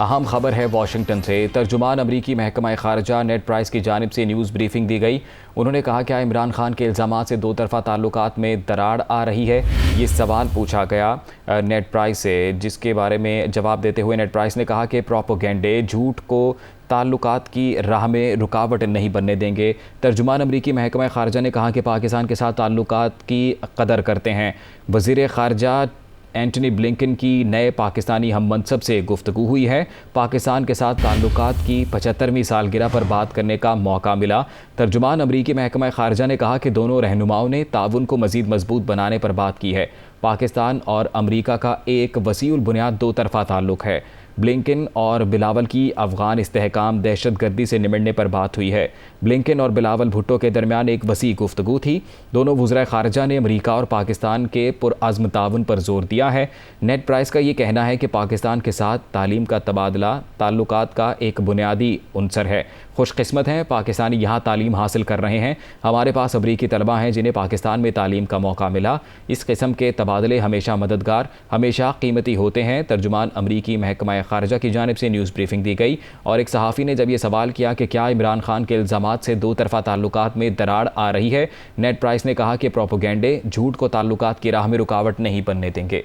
अहम खबर है वाशिंगटन से। तर्जुमान अमरीकी महकमा खारजा नेड प्राइस की जानिब से न्यूज़ ब्रीफिंग दी गई। उन्होंने कहा क्या इमरान खान के इल्ज़ामात से दो तरफ़ा ताल्लुकात में दरार आ रही है, ये सवाल पूछा गया नेड प्राइस से, जिसके बारे में जवाब देते हुए नेड प्राइस ने कहा कि प्रोपोगेंडे झूठ को ताल्लुकात की राह में रुकावट नहीं बनने देंगे। तर्जुमान अमरीकी महकमा खारजा ने कहा कि पाकिस्तान के साथ ताल्लुकात की कदर करते हैं। वज़ीर खारजा एंटनी ब्लिंकन की नए पाकिस्तानी हम मनसब से गुफ्तगू हुई है। पाकिस्तान के साथ ताल्लुकात की 75वीं सालगिरह पर बात करने का मौका मिला। तर्जुमान अमरीकी महकमा खारजा ने कहा कि दोनों रहनुमाओं ने ताउन को मज़ीद मजबूत बनाने पर बात की है। पाकिस्तान और अमरीका का एक वसीउल बुनियाद दो तरफ़ा ताल्लुक़ है। ब्लिंकन और बिलावल की अफ़गान इस्तेहकाम दहशतगर्दी से निमटने पर बात हुई है। ब्लिंकन और बिलावल भुट्टो के दरमियान एक वसी गुफ्तगू थी। दोनों वज़ीर ख़ारजा ने अमरीका और पाकिस्तान के पुरअज़्म ताउन पर जोर दिया है। नेड प्राइस का ये कहना है कि पाकिस्तान के साथ तालीम का तबादला ताल्लुकात का एक बुनियादी उनसर है। खुशकिस्मत हैं पाकिस्तानी यहाँ तालीम हासिल कर रहे हैं। हमारे पास अमरीकी तलबा हैं जिन्हें पाकिस्तान में तालीम का मौका मिला। इस किस्म के तबादले हमेशा मददगार, हमेशा कीमती होते हैं। तर्जुमान अमरीकी महकमा खारजा की जानिब से न्यूज़ ब्रीफिंग दी गई और एक सहाफ़ी ने जब ये सवाल किया कि क्या इमरान खान के इल्ज़ामात से दो तरफ़ा ताल्लुकात में दरार आ रही है, नेड प्राइस ने कहा कि प्रोपोगेंडे झूठ को ताल्लुकात की राह में रुकावट नहीं बनने देंगे।